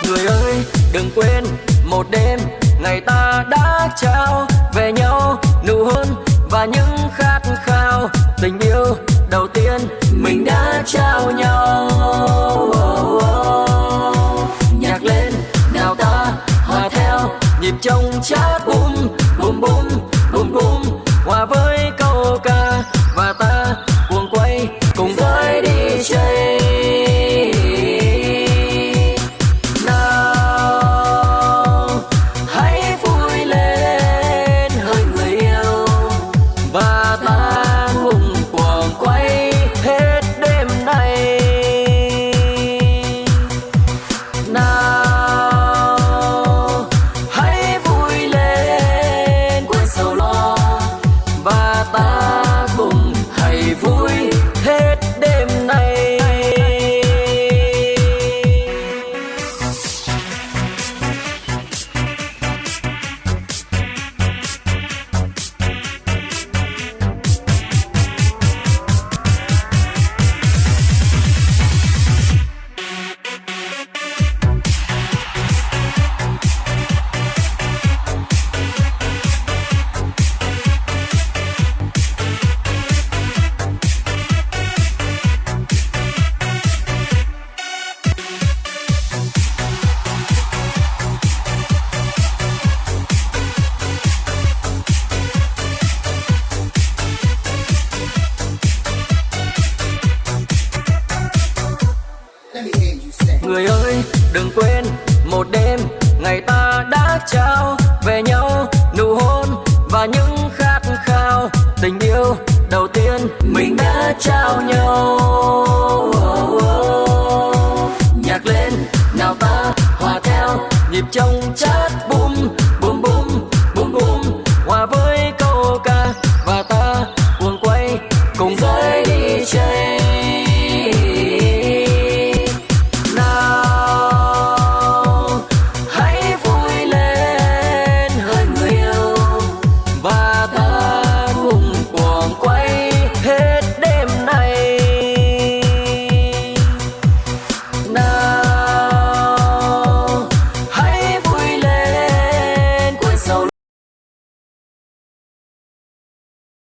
Người ơi đừng quên một đêm ngày ta đã trao về nhau nụ hôn và những khát khao tình yêu đầu tiên mình đã trao nhau. Nhạc lên nào ta hòa theo nhịp trong chát bum bum bum bum bum hòa với câu ca và ta cuồng quay cùng với DJ. Người ơi đừng quên một đêm ngày ta đã trao về nhau nụ hôn và những khát khao tình yêu đầu tiên mình đã trao nhau. Nhạc lên nào ta hòa theo nhịp trong chát bum bum bum bum bum hòa với câu ca và ta cuồng quay cùng với DJ.